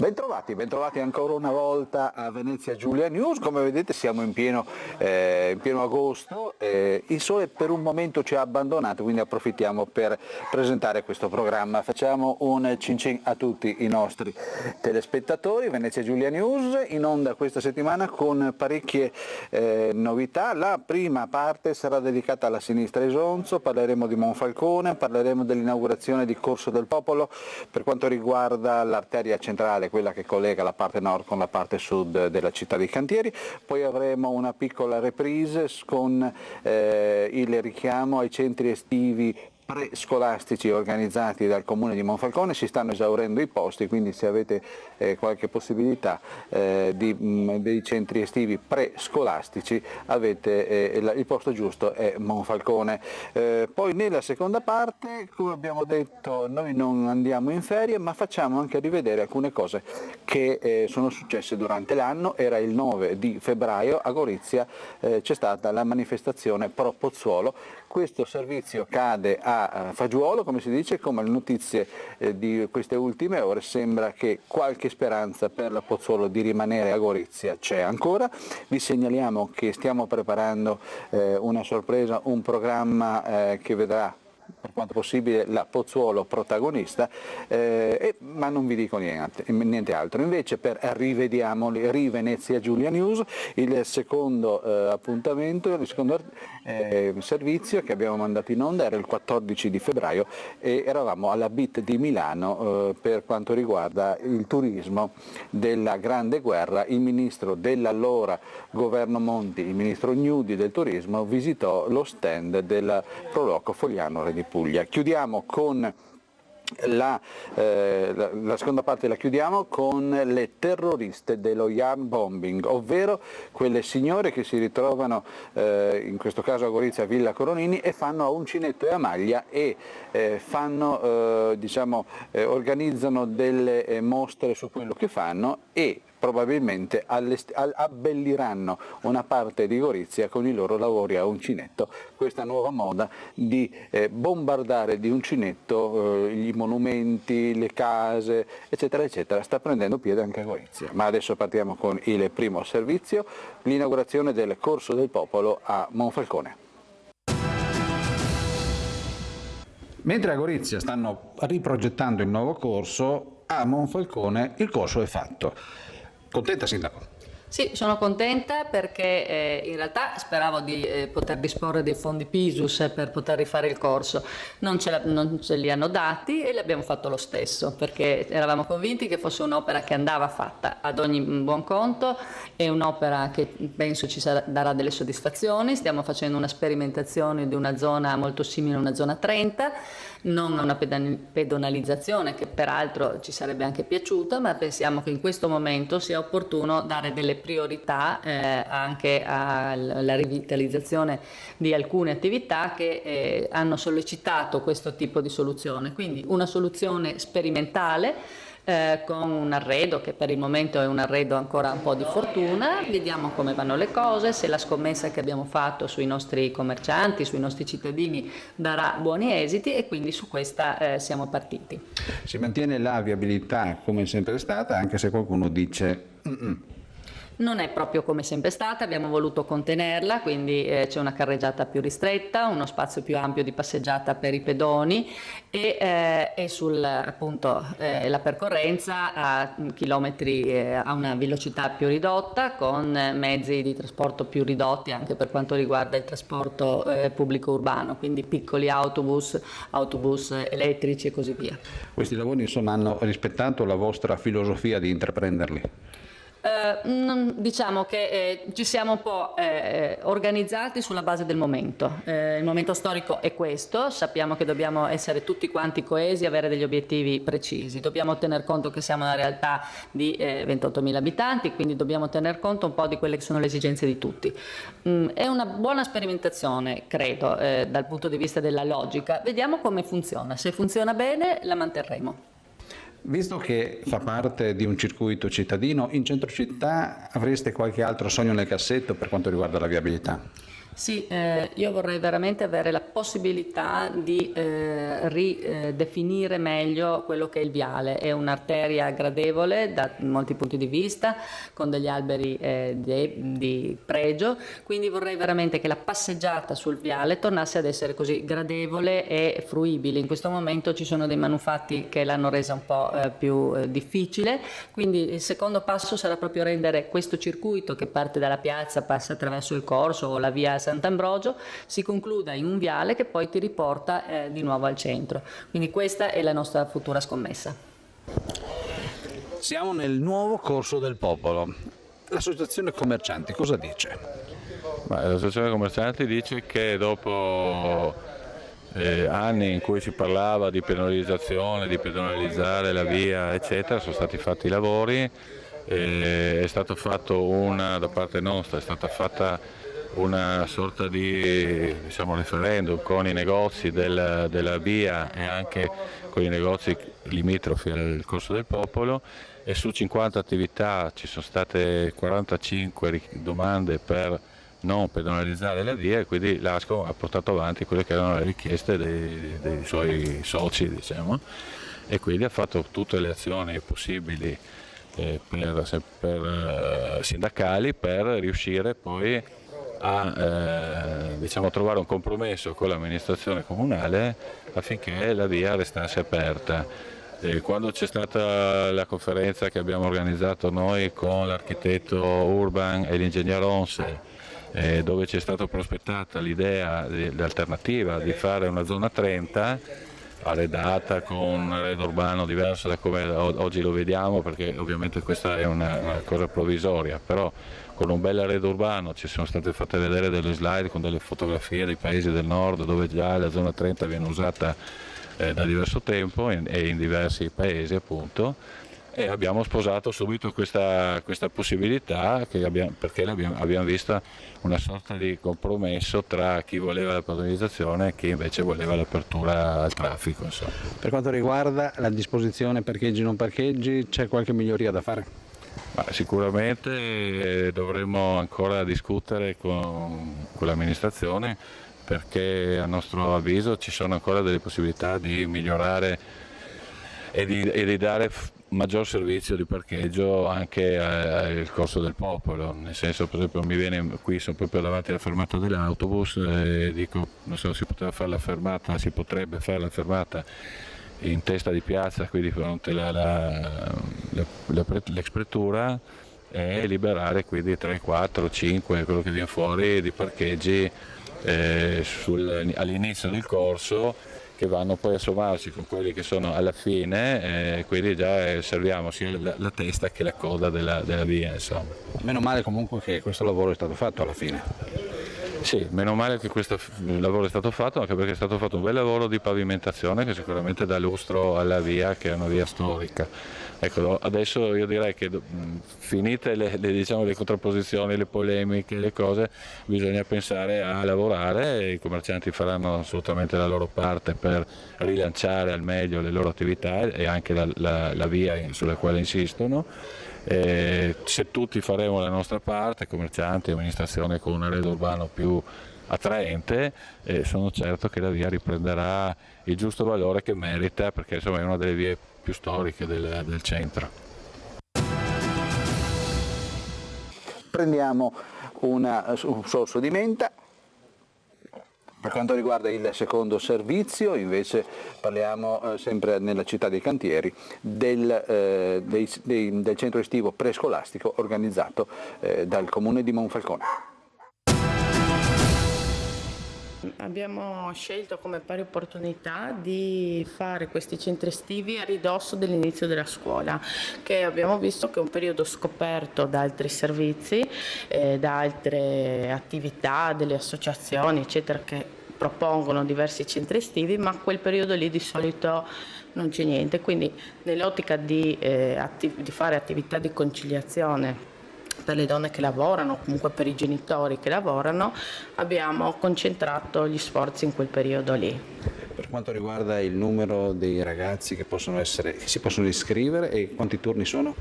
Bentrovati ancora una volta a Venezia Giulia News. Come vedete siamo in pieno agosto, il sole per un momento ci ha abbandonato, quindi approfittiamo per presentare questo programma. Facciamo un cin cin a tutti i nostri telespettatori. Venezia Giulia News in onda questa settimana con parecchie novità. La prima parte sarà dedicata alla sinistra Isonzo, parleremo di Monfalcone, parleremo dell'inaugurazione di Corso del Popolo per quanto riguarda l'arteria centrale, quella che collega la parte nord con la parte sud della città dei cantieri. Poi avremo una piccola reprise con il richiamo ai centri estivi prescolastici organizzati dal comune di Monfalcone. Si stanno esaurendo i posti, quindi se avete qualche possibilità dei centri estivi prescolastici avete il posto giusto è Monfalcone. Poi nella seconda parte, come abbiamo detto, noi non andiamo in ferie ma facciamo anche rivedere alcune cose che sono successe durante l'anno. Era il 9 di febbraio, a Gorizia c'è stata la manifestazione pro Pozzuolo. Questo servizio cade a fagiolo, come si dice. Come le notizie di queste ultime ore sembra che qualche speranza per la Pozzuolo di rimanere a Gorizia c'è ancora. Vi segnaliamo che stiamo preparando una sorpresa, un programma che vedrà per quanto possibile la Pozzuolo protagonista, ma non vi dico niente altro. Invece per rivediamoli, Venezia Giulia News, il secondo appuntamento, il secondo servizio che abbiamo mandato in onda era il 14 di febbraio e eravamo alla BIT di Milano per quanto riguarda il turismo della Grande Guerra. Il ministro dell'allora governo Monti, il ministro Gnudi del turismo, visitò lo stand del Proloco Fogliano Re di Puglia. Chiudiamo con la seconda parte, la chiudiamo con le terroriste dello Yam Bombing, ovvero quelle signore che si ritrovano in questo caso a Gorizia, Villa Coronini, e fanno a Uncinetto e a Maglia e organizzano delle mostre su quello che fanno e probabilmente abbelliranno una parte di Gorizia con i loro lavori a uncinetto. Questa nuova moda di bombardare di uncinetto i monumenti, le case, eccetera, eccetera, sta prendendo piede anche a Gorizia. Ma adesso partiamo con il primo servizio, l'inaugurazione del Corso del Popolo a Monfalcone. Mentre a Gorizia stanno riprogettando il nuovo corso, a Monfalcone il corso è fatto. Contenta, Sindaco? Sì, sono contenta perché in realtà speravo di poter disporre dei fondi Pisus per poter rifare il corso. Non ce li hanno dati e l'abbiamo fatto lo stesso perché eravamo convinti che fosse un'opera che andava fatta ad ogni buon conto, è un'opera che penso ci darà delle soddisfazioni. Stiamo facendo una sperimentazione di una zona molto simile a una zona 30, non una pedonalizzazione che peraltro ci sarebbe anche piaciuta, ma pensiamo che in questo momento sia opportuno dare delle priorità anche alla rivitalizzazione di alcune attività che hanno sollecitato questo tipo di soluzione. Quindi una soluzione sperimentale con un arredo che per il momento è un arredo ancora un po' di fortuna. Vediamo come vanno le cose, se la scommessa che abbiamo fatto sui nostri commercianti, sui nostri cittadini darà buoni esiti e quindi su questa siamo partiti. Si mantiene la viabilità come è sempre stata, anche se qualcuno dice Non è proprio come sempre stata, abbiamo voluto contenerla, quindi c'è una carreggiata più ristretta, uno spazio più ampio di passeggiata per i pedoni e la percorrenza a chilometri a una velocità più ridotta, con mezzi di trasporto più ridotti anche per quanto riguarda il trasporto pubblico urbano, quindi piccoli autobus elettrici e così via. Questi lavori insomma hanno rispettato la vostra filosofia di intraprenderli? Diciamo che ci siamo un po' organizzati sulla base del momento. Il momento storico è questo, sappiamo che dobbiamo essere tutti quanti coesi, avere degli obiettivi precisi, dobbiamo tener conto che siamo una realtà di 28.000 abitanti, quindi dobbiamo tener conto un po' di quelle che sono le esigenze di tutti. È una buona sperimentazione, credo, dal punto di vista della logica. Vediamo come funziona, se funziona bene la manterremo. Visto che fa parte di un circuito cittadino, in centro città avreste qualche altro sogno nel cassetto per quanto riguarda la viabilità? Sì, io vorrei veramente avere la possibilità di ridefinire meglio quello che è il viale. È un'arteria gradevole da molti punti di vista, con degli alberi di pregio, quindi vorrei veramente che la passeggiata sul viale tornasse ad essere così gradevole e fruibile. In questo momento ci sono dei manufatti che l'hanno resa un po' più difficile, quindi il secondo passo sarà proprio rendere questo circuito che parte dalla piazza, passa attraverso il corso o la via Sant'Ambrogio, si concluda in un viale che poi ti riporta di nuovo al centro. Quindi questa è la nostra futura scommessa. Siamo nel nuovo Corso del Popolo. L'associazione commercianti cosa dice? L'associazione commercianti dice che dopo anni in cui si parlava di penalizzazione, di pedonalizzare la via, eccetera, sono stati fatti i lavori, è stato fatto da parte nostra, è stata fatta una sorta di referendum con i negozi della via e anche con i negozi limitrofi al Corso del Popolo, e su 50 attività ci sono state 45 domande per non pedonalizzare la via, e quindi l'ASCO ha portato avanti quelle che erano le richieste dei suoi soci, e quindi ha fatto tutte le azioni possibili sindacali per riuscire poi a trovare un compromesso con l'amministrazione comunale affinché la via restasse aperta. Quando c'è stata la conferenza che abbiamo organizzato noi con l'architetto Urban e l'ingegnere Onse, dove ci è stata prospettata l'idea, l'alternativa di fare una zona 30 arredata con un arredo urbano diverso da come oggi lo vediamo, perché ovviamente questa è una cosa provvisoria, però con un bel arredo urbano ci sono state fatte vedere delle slide con delle fotografie dei paesi del nord dove già la zona 30 viene usata da diverso tempo e in diversi paesi, appunto, e abbiamo sposato subito questa possibilità perché abbiamo visto una sorta di compromesso tra chi voleva la pedonalizzazione e chi invece voleva l'apertura al traffico, insomma. Per quanto riguarda la disposizione parcheggi non parcheggi, c'è qualche miglioria da fare? Sicuramente dovremo ancora discutere con l'amministrazione, perché a nostro avviso ci sono ancora delle possibilità di migliorare e di dare maggior servizio di parcheggio anche al Corso del Popolo, nel senso, per esempio, mi viene qui, sono proprio davanti alla fermata dell'autobus e dico, non so, si potrebbe fare la fermata in testa di piazza, qui di fronte all'ex pretura, e liberare quindi 3, 4, 5, quello che viene fuori di parcheggi all'inizio del corso, che vanno poi a sommarsi con quelli che sono alla fine, quindi già serviamo sia la testa che la coda della via, insomma. Meno male comunque che questo lavoro è stato fatto alla fine. Sì, meno male che questo lavoro è stato fatto, anche perché è stato fatto un bel lavoro di pavimentazione che sicuramente dà lustro alla via, che è una via storica. Ecco, adesso io direi che finite le contrapposizioni, le polemiche, le cose, bisogna pensare a lavorare, e i commercianti faranno assolutamente la loro parte per rilanciare al meglio le loro attività e anche la via sulla quale insistono. Se tutti faremo la nostra parte, commercianti, amministrazione, con un arredo urbano più attraente, sono certo che la via riprenderà il giusto valore che merita, perché insomma è una delle vie più storiche del centro. Prendiamo un sorso di menta. Per quanto riguarda il secondo servizio, invece, parliamo sempre nella città dei cantieri del centro estivo prescolastico organizzato dal comune di Monfalcone. Abbiamo scelto come pari opportunità di fare questi centri estivi a ridosso dell'inizio della scuola, che abbiamo visto che è un periodo scoperto da altri servizi, da altre attività, delle associazioni, eccetera, che propongono diversi centri estivi, ma quel periodo lì di solito non c'è niente. Quindi nell'ottica di fare attività di conciliazione per le donne che lavorano, comunque per i genitori che lavorano, abbiamo concentrato gli sforzi in quel periodo lì. Per quanto riguarda il numero dei ragazzi che si possono iscrivere, e quanti turni sono?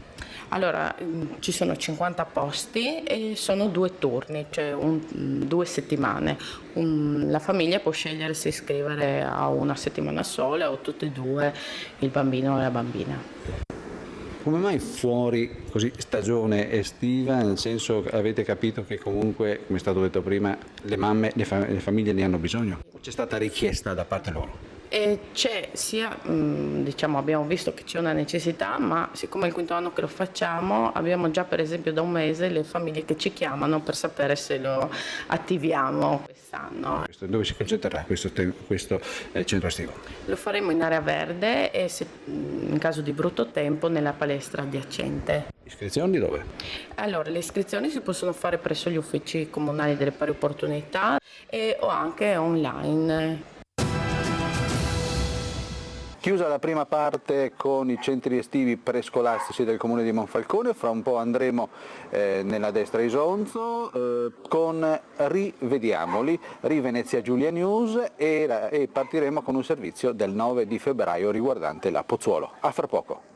Allora, ci sono 50 posti e sono 2 turni, cioè 2 settimane. La famiglia può scegliere se iscrivere a una settimana sola o tutte e 2, il bambino e la bambina. Come mai fuori così stagione estiva, nel senso che avete capito che comunque, come è stato detto prima, le mamme, le famiglie ne hanno bisogno? C'è stata richiesta da parte loro? E c'è sia, diciamo, abbiamo visto che c'è una necessità, ma siccome è il quinto anno che lo facciamo, abbiamo già per esempio da un mese le famiglie che ci chiamano per sapere se lo attiviamo quest'anno. Dove si concentrerà questo centro estivo? Lo faremo in area verde e in caso di brutto tempo nella palestra adiacente. Iscrizioni dove? Allora, le iscrizioni si possono fare presso gli uffici comunali delle pari opportunità o anche online. Chiusa la prima parte con i centri estivi prescolastici del comune di Monfalcone, fra un po' andremo nella destra Isonzo con Rivediamoli, Venezia Giulia News e partiremo con un servizio del 9 di febbraio riguardante la Pozzuolo. A fra poco.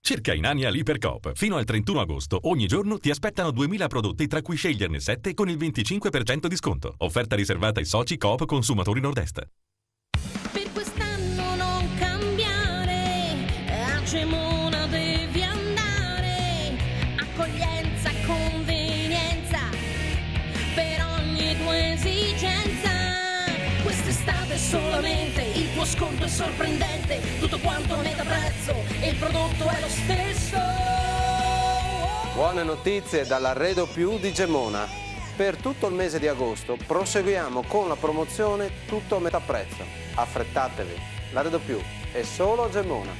Cerca in Ania l'Ipercoop. Fino al 31 agosto, ogni giorno ti aspettano 2000 prodotti tra cui sceglierne 7 con il 25% di sconto. Offerta riservata ai soci Coop Consumatori Nord-Est. Per quest'anno non cambiare, a Gemona devi andare. Accoglienza, convenienza, per ogni tua esigenza. Quest'estate solamente il tuo sconto è sorprendente, tutto quanto a metà prezzo e il prodotto è lo stesso. Buone notizie dall'Arredo Più di Gemona. Per tutto il mese di agosto proseguiamo con la promozione tutto a metà prezzo. Affrettatevi, l'Arredo Più è solo a Gemona.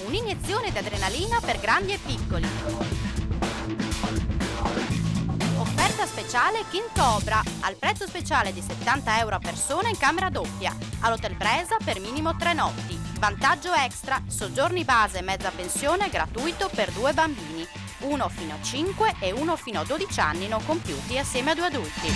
Un'iniezione di adrenalina per grandi e piccoli. Offerta speciale King Cobra, al prezzo speciale di 70 euro a persona in camera doppia, all'Hotel Bresa per minimo 3 notti. Vantaggio extra, soggiorni base e mezza pensione gratuito per 2 bambini, uno fino a 5 e uno fino a 12 anni non compiuti assieme a 2 adulti.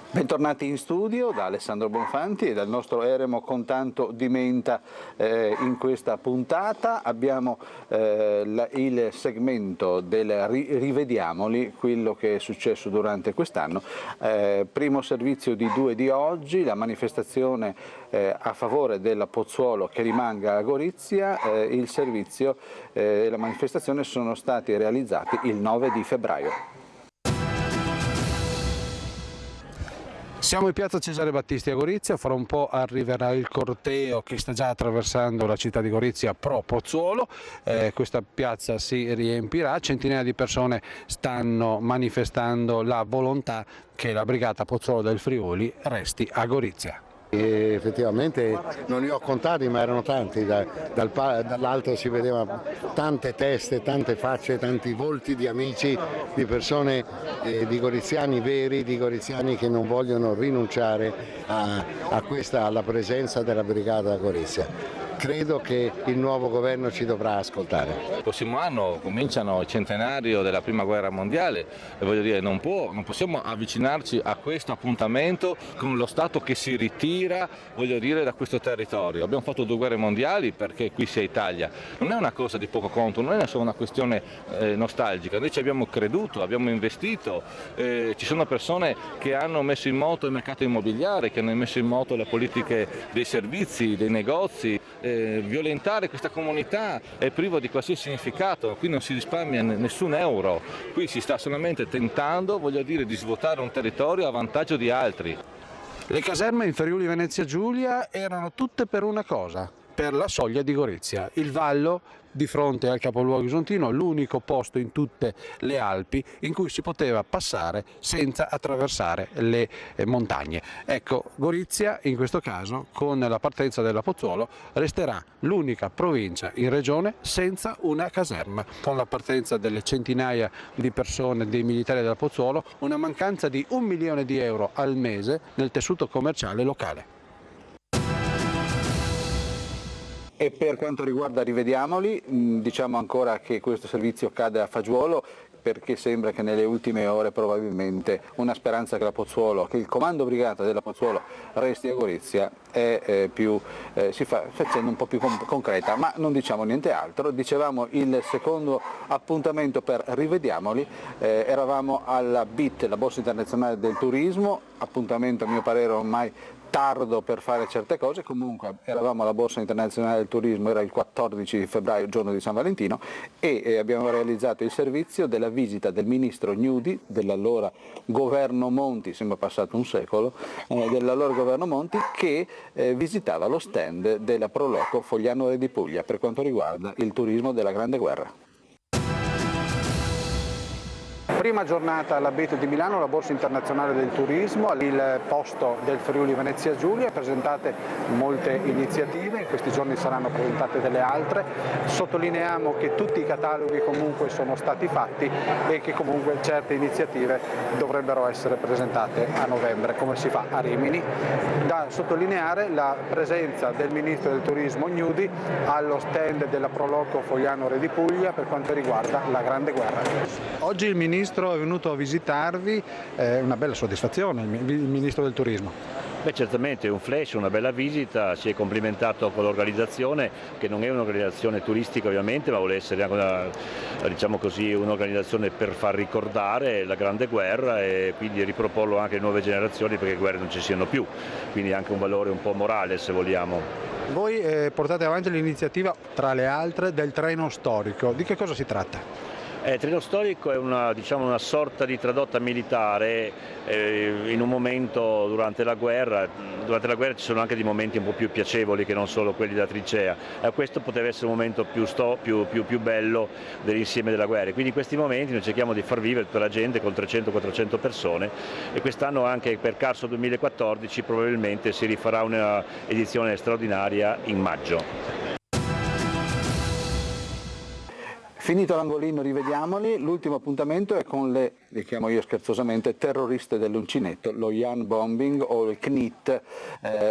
Bentornati in studio da Alessandro Bonfanti e dal nostro Eremo con tanto di menta. In questa puntata abbiamo il segmento del Rivediamoli, quello che è successo durante quest'anno. Primo servizio di 2 di oggi, la manifestazione a favore della Pozzuolo che rimanga a Gorizia. Il servizio e la manifestazione sono stati realizzati il 9 di febbraio. Siamo in piazza Cesare Battisti a Gorizia, fra un po' arriverà il corteo che sta già attraversando la città di Gorizia pro Pozzuolo. Questa piazza si riempirà, centinaia di persone stanno manifestando la volontà che la brigata Pozzuolo del Friuli resti a Gorizia. E effettivamente non li ho contati, ma erano tanti, dall'alto si vedeva tante teste, tante facce, tanti volti di amici, di persone, di goriziani veri, di goriziani che non vogliono rinunciare alla presenza della brigata a Gorizia. Credo che il nuovo governo ci dovrà ascoltare. Il prossimo anno cominciano il centenario della Prima Guerra Mondiale e voglio dire, non possiamo avvicinarci a questo appuntamento con lo Stato che si ritira, voglio dire, da questo territorio. Abbiamo fatto 2 guerre mondiali perché qui sia Italia. Non è una cosa di poco conto, non è solo una questione nostalgica. Noi ci abbiamo creduto, abbiamo investito, ci sono persone che hanno messo in moto il mercato immobiliare, che hanno messo in moto le politiche dei servizi, dei negozi. Violentare questa comunità è privo di qualsiasi significato, qui non si risparmia nessun euro, qui si sta solamente tentando, voglio dire, di svuotare un territorio a vantaggio di altri. Le caserme in Friuli Venezia Giulia erano tutte per una cosa, per la soglia di Gorizia, il vallo di fronte al capoluogo isontino, l'unico posto in tutte le Alpi in cui si poteva passare senza attraversare le montagne. Ecco, Gorizia in questo caso con la partenza della Pozzuolo resterà l'unica provincia in regione senza una caserma. Con la partenza delle centinaia di persone, dei militari della Pozzuolo, una mancanza di 1 milione di euro al mese nel tessuto commerciale locale. E per quanto riguarda Rivediamoli, diciamo ancora che questo servizio cade a fagiolo, perché sembra che nelle ultime ore probabilmente una speranza che la Pozzuolo, che il comando brigata della Pozzuolo resti a Gorizia si fa facendo un po' più concreta, ma non diciamo niente altro. Dicevamo il secondo appuntamento per Rivediamoli, eravamo alla BIT, la Borsa Internazionale del Turismo, appuntamento a mio parere ormai tardo per fare certe cose, comunque eravamo alla Borsa Internazionale del Turismo, era il 14 febbraio, giorno di San Valentino, e abbiamo realizzato il servizio della visita del ministro Gnudi, dell'allora governo Monti, sembra passato un secolo, dell'allora governo Monti, che visitava lo stand della Proloco Fogliano Re di Puglia per quanto riguarda il turismo della Grande Guerra. Prima giornata alla BIT di Milano, la Borsa Internazionale del Turismo, il posto del Friuli Venezia Giulia, presentate molte iniziative, in questi giorni saranno presentate delle altre. Sottolineiamo che tutti i cataloghi comunque sono stati fatti e che comunque certe iniziative dovrebbero essere presentate a novembre, come si fa a Rimini. Da sottolineare la presenza del Ministro del Turismo Gnudi allo stand della Proloco Fogliano Re di Puglia per quanto riguarda la Grande Guerra. Oggi il Ministro è venuto a visitarvi, una bella soddisfazione il Ministro del Turismo. Beh, certamente è un flash, una bella visita, si è complimentato con l'organizzazione, che non è un'organizzazione turistica ovviamente, ma vuole essere anche diciamo così, un'organizzazione per far ricordare la Grande Guerra e quindi riproporlo anche alle nuove generazioni, perché guerre non ci siano più, quindi anche un valore un po' morale se vogliamo. Voi portate avanti l'iniziativa, tra le altre, del treno storico. Di che cosa si tratta? Il treno storico è una sorta di tradotta militare in un momento durante la guerra. Durante la guerra ci sono anche dei momenti un po' più piacevoli che non solo quelli della trincea. Questo poteva essere un momento più bello dell'insieme della guerra. Quindi in questi momenti noi cerchiamo di far vivere tutta la gente con 300-400 persone e quest'anno anche per Carso 2014 probabilmente si rifarà un'edizione straordinaria in maggio. Finito l'angolino Rivediamoli, l'ultimo appuntamento è con le chiamo io scherzosamente, terroriste dell'uncinetto, lo Yarn Bombing o il KNIT,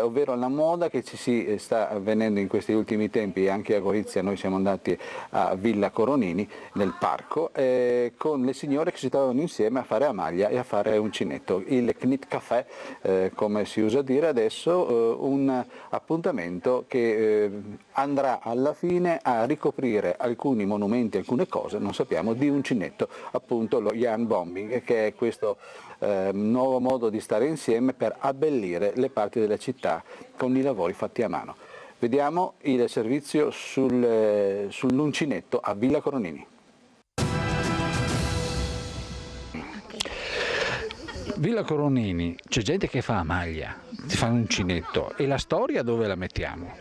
ovvero la moda che ci si sta avvenendo in questi ultimi tempi. Anche a Gorizia noi siamo andati a Villa Coronini, nel parco, con le signore che si trovano insieme a fare a maglia e a fare uncinetto. Il KNIT Café, come si usa dire adesso, un appuntamento che andrà alla fine a ricoprire alcuni monumenti, alcune cose, non sappiamo, di uncinetto, appunto lo Yarn Bombing, che è questo nuovo modo di stare insieme per abbellire le parti della città con i lavori fatti a mano. Vediamo il servizio sull'uncinetto a Villa Coronini. Villa Coronini, c'è gente che fa a maglia, si fa un uncinetto, e la storia dove la mettiamo?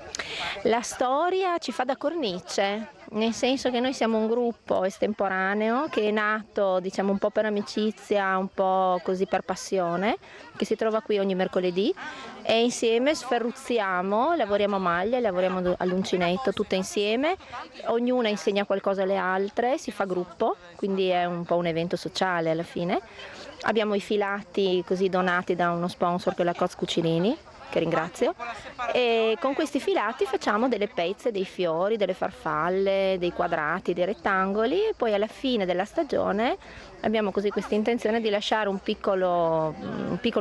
La storia ci fa da cornice, nel senso che noi siamo un gruppo estemporaneo che è nato, diciamo, un po' per amicizia, un po' così per passione, che si trova qui ogni mercoledì e insieme sferruzziamo, lavoriamo a maglia, lavoriamo all'uncinetto tutte insieme, ognuna insegna qualcosa alle altre, si fa gruppo, quindi è un po' un evento sociale alla fine. Abbiamo i filati così donati da uno sponsor che è la Coz Cucirini, che ringrazio, e con questi filati facciamo delle pezze, dei fiori, delle farfalle, dei quadrati, dei rettangoli, e poi alla fine della stagione abbiamo così questa intenzione di lasciare un piccolo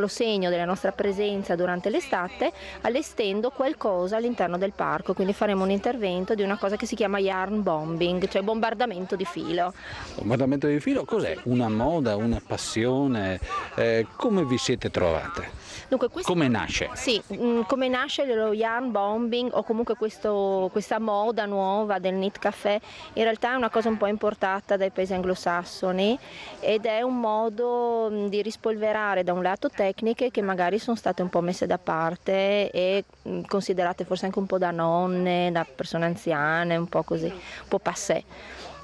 segno della nostra presenza durante l'estate, allestendo qualcosa all'interno del parco. Quindi faremo un intervento di una cosa che si chiama yarn bombing, cioè bombardamento di filo. Bombardamento di filo cos'è? Una moda, una passione? Come vi siete trovate? Dunque, come nasce? Sì, come nasce lo yarn bombing o comunque questa moda nuova del knit café, in realtà è una cosa un po' importata dai paesi anglosassoni ed è un modo di rispolverare da un lato tecniche che magari sono state un po' messe da parte e considerate forse anche un po' da nonne, da persone anziane, un po' così, un po' passé.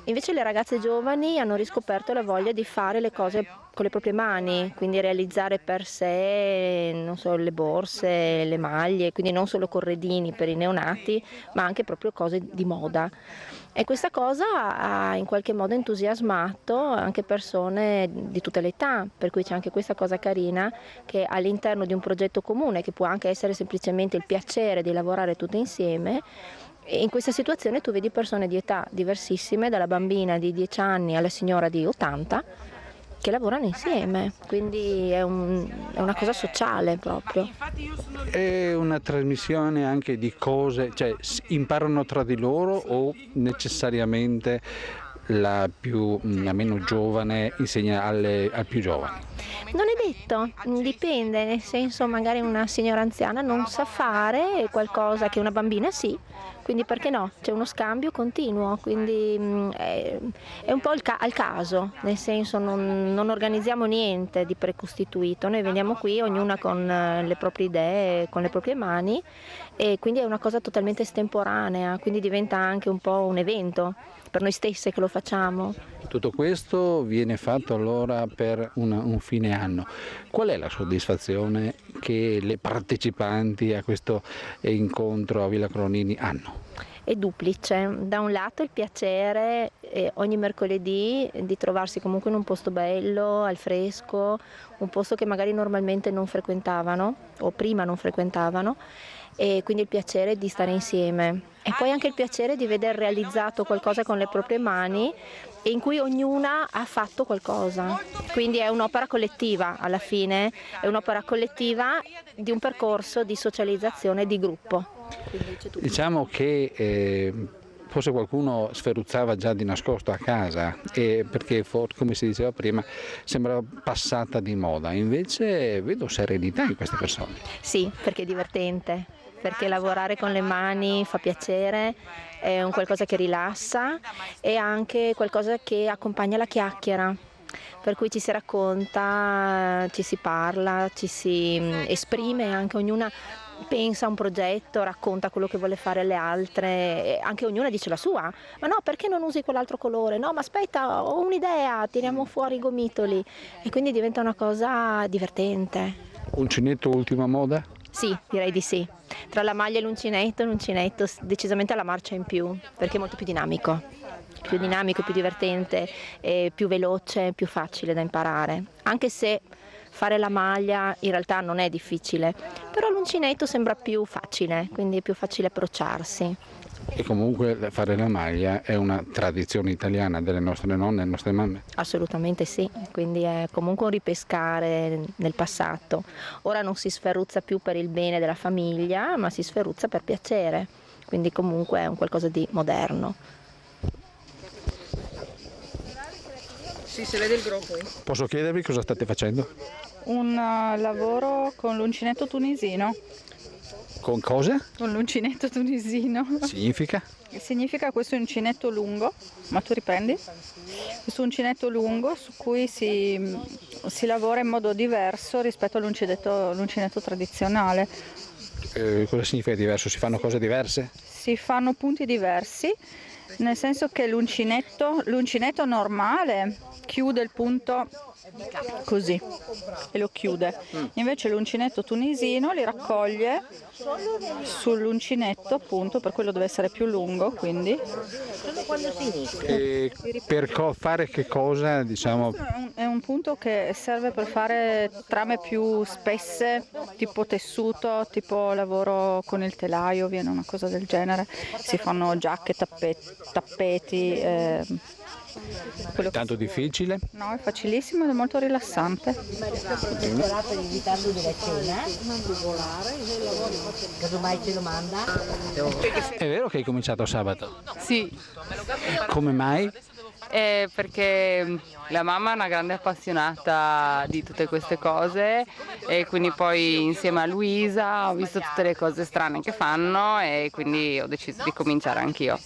Invece le ragazze giovani hanno riscoperto la voglia di fare le cose con le proprie mani, quindi realizzare per sé, non so, le borse, le maglie, quindi non solo corredini per i neonati, ma anche proprio cose di moda. E questa cosa ha in qualche modo entusiasmato anche persone di tutte le età, per cui c'è anche questa cosa carina che all'interno di un progetto comune, che può anche essere semplicemente il piacere di lavorare tutte insieme, e in questa situazione tu vedi persone di età diversissime, dalla bambina di 10 anni alla signora di 80, che lavorano insieme, quindi è una cosa sociale proprio. È una trasmissione anche di cose, cioè imparano tra di loro o necessariamente la meno giovane insegna al più giovane? Non è detto, dipende, nel senso magari una signora anziana non sa fare qualcosa che una bambina sì, quindi perché no? C'è uno scambio continuo, quindi è un po' al caso, nel senso non organizziamo niente di precostituito, noi veniamo qui ognuna con le proprie idee, con le proprie mani, e quindi è una cosa totalmente estemporanea, quindi diventa anche un po' un evento per noi stesse che lo facciamo. Tutto questo viene fatto allora per un fine anno. Qual è la soddisfazione che le partecipanti a questo incontro a Villa Cronini hanno? È duplice, da un lato il piacere ogni mercoledì di trovarsi comunque in un posto bello, al fresco, un posto che magari normalmente non frequentavano o prima non frequentavano, e quindi il piacere di stare insieme e poi anche il piacere di veder realizzato qualcosa con le proprie mani e in cui ognuna ha fatto qualcosa, quindi è un'opera collettiva alla fine, è un'opera collettiva di un percorso di socializzazione di gruppo. Diciamo che forse qualcuno sferruzzava già di nascosto a casa perché come si diceva prima sembrava passata di moda, invece vedo serenità in queste persone. Sì, perché è divertente, perché lavorare con le mani fa piacere, è un qualcosa che rilassa e anche qualcosa che accompagna la chiacchiera, per cui ci si racconta, ci si parla, ci si esprime, anche ognuna pensa a un progetto, racconta quello che vuole fare alle altre, e anche ognuna dice la sua, ma no, perché non usi quell'altro colore? No, ma aspetta, ho un'idea, tiriamo fuori i gomitoli, e quindi diventa una cosa divertente. Uncinetto ultima moda? Sì, direi di sì. Tra la maglia e l'uncinetto decisamente la marcia in più, perché è molto più dinamico, più divertente, più veloce, più facile da imparare, anche se fare la maglia in realtà non è difficile, però l'uncinetto sembra più facile, quindi è più facile approcciarsi. E comunque fare la maglia è una tradizione italiana delle nostre nonne, delle nostre mamme? Assolutamente sì, quindi è comunque un ripescare nel passato. Ora non si sferruzza più per il bene della famiglia, ma si sferruzza per piacere, quindi comunque è un qualcosa di moderno. Sì, si vede il gruppo. Posso chiedervi cosa state facendo? Un lavoro con l'uncinetto tunisino. Con cosa? Con l'uncinetto tunisino. Significa? Significa questo uncinetto lungo, ma tu riprendi? Questo uncinetto lungo su cui si lavora in modo diverso rispetto all'uncinetto tradizionale. Cosa significa diverso? Si fanno cose diverse? Si fanno punti diversi, nel senso che l'uncinetto normale chiude il punto così e lo chiude, invece l'uncinetto tunisino li raccoglie sull'uncinetto, appunto, per quello deve essere più lungo, quindi. E per fare che cosa, diciamo? È un punto che serve per fare trame più spesse, tipo tessuto, tipo lavoro con il telaio, viene una cosa del genere, si fanno giacche, tappeti. È tanto difficile? No, è facilissimo ed è molto rilassante. È vero che hai cominciato sabato? Sì. Come mai? Perché la mamma è una grande appassionata di tutte queste cose e quindi poi insieme a Luisa ho visto tutte le cose strane che fanno e quindi ho deciso di cominciare anch'io.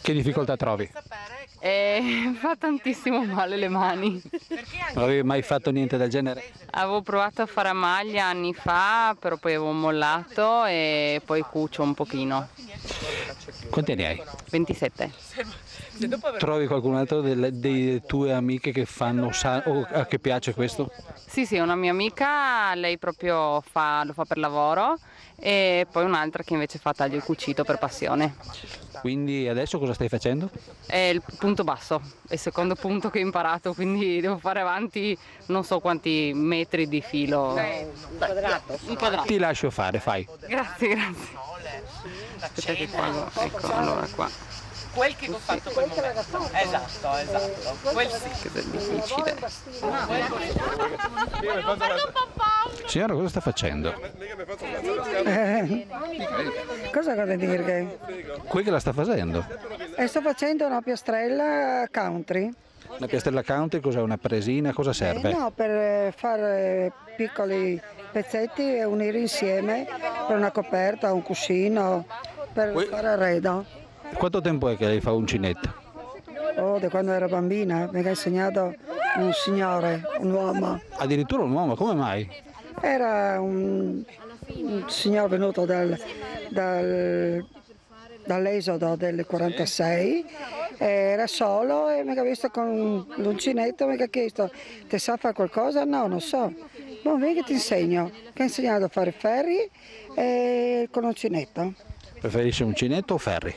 Che difficoltà trovi? Fa tantissimo male le mani. Non avevi mai fatto niente del genere? Avevo provato a fare a maglia anni fa, però poi avevo mollato e poi cucio un pochino. Quanti anni hai? 27. Trovi qualcun altro delle tue amiche che fanno o a che piace questo? Sì, una mia amica, lei proprio lo fa per lavoro, e poi un'altra che invece fa taglio e cucito per passione. Quindi adesso cosa stai facendo? È il punto basso, è il secondo punto che ho imparato, quindi devo fare avanti non so quanti metri di filo. Un quadrato. Ti lascio fare, fai. Grazie. Aspetta che tengo, ecco, allora qua. Quel che ho fatto quel momento. Esatto. Quel sì. Che è difficile. Signora, cosa sta facendo? Cosa vuol dire? Qui che la sta facendo? Sto facendo una piastrella country. Una piastrella country cos'è? Una presina? Cosa serve? No, per fare piccoli pezzetti e unire insieme per una coperta, un cuscino, per fare arredo. Quanto tempo è che lei fa uncinetto? Oh, da quando ero bambina mi ha insegnato un signore, un uomo. Addirittura un uomo, come mai? Era un signore venuto dall'esodo del 46, era solo e mi ha visto con l'uncinetto, mi ha chiesto: ti sa fare qualcosa? No, non so. Ma vieni che ti insegno. Che ha insegnato a fare ferri con l'uncinetto. Preferisce uncinetto o ferri?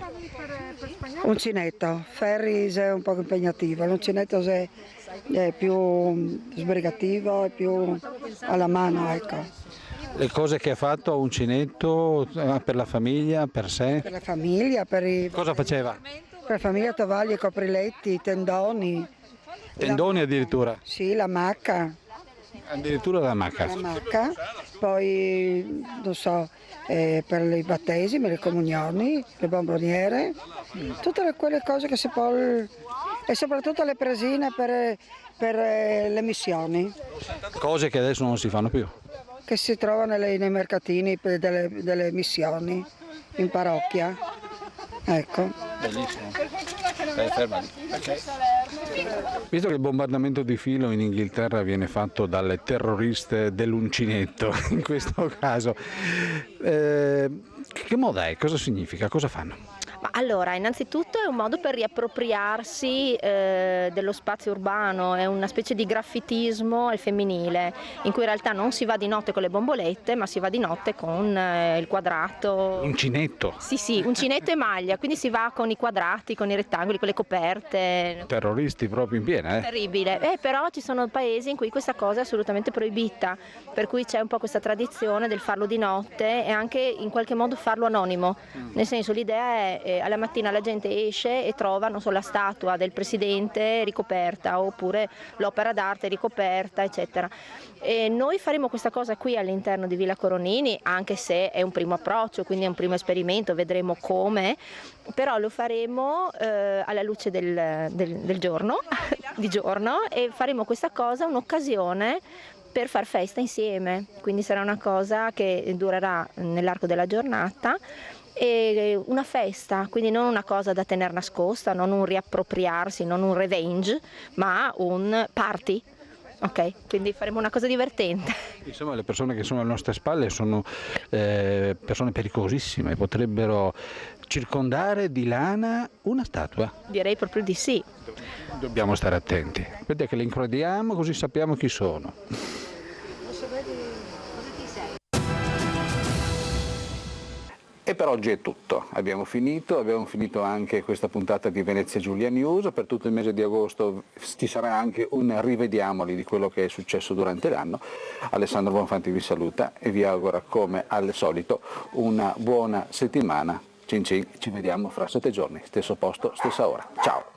Uncinetto, ferri è un po' impegnativo, l'uncinetto è più sbrigativo, è più alla mano, ecco. Le cose che ha fatto a uncinetto per la famiglia, per sé? Per la famiglia, Cosa faceva? Per la famiglia, tovaglie, copriletti, tendoni. Tendoni addirittura? Sì, la macca. Addirittura la macca? La macca, poi non so, per i battesimi, le comunioni, le bomboniere, tutte quelle cose che si può, e soprattutto le presine per le missioni. Cose che adesso non si fanno più? Che si trovano nei mercatini delle missioni, in parrocchia. Ecco. Bellissimo. Ferma lì. Okay. Visto che il bombardamento di filo in Inghilterra viene fatto dalle terroriste dell'uncinetto, in questo caso, che moda è? Cosa significa? Cosa fanno? Ma allora, innanzitutto è un modo per riappropriarsi dello spazio urbano, è una specie di graffitismo al femminile, in cui in realtà non si va di notte con le bombolette, ma si va di notte con il quadrato. Uncinetto? Sì, uncinetto e maglia, quindi si va con i quadrati, con i rettangoli, con le coperte. Terroristi proprio in piena, Terribile, però ci sono paesi in cui questa cosa è assolutamente proibita, per cui c'è un po' questa tradizione del farlo di notte e anche in qualche modo farlo anonimo, nel senso l'idea è alla mattina la gente esce e trova, non so, la statua del presidente ricoperta oppure l'opera d'arte ricoperta, eccetera. E noi faremo questa cosa qui all'interno di Villa Coronini, anche se è un primo approccio, quindi è un primo esperimento, vedremo come, però lo faremo alla luce del giorno, di giorno, e faremo questa cosa un'occasione per far festa insieme, quindi sarà una cosa che durerà nell'arco della giornata. E una festa, quindi non una cosa da tenere nascosta, non un riappropriarsi, non un revenge, ma un party. Ok, quindi faremo una cosa divertente. Insomma, le persone che sono alle nostre spalle sono persone pericolosissime, potrebbero circondare di lana una statua. Direi proprio di sì. Dobbiamo stare attenti. Vedete che le incrediamo così sappiamo chi sono. E per oggi è tutto, abbiamo finito anche questa puntata di Venezia Giulia News. Per tutto il mese di agosto ci sarà anche un rivediamoli di quello che è successo durante l'anno. Alessandro Bonfanti vi saluta e vi augura, come al solito, una buona settimana. Cin cin, ci vediamo fra 7 giorni, stesso posto, stessa ora. Ciao!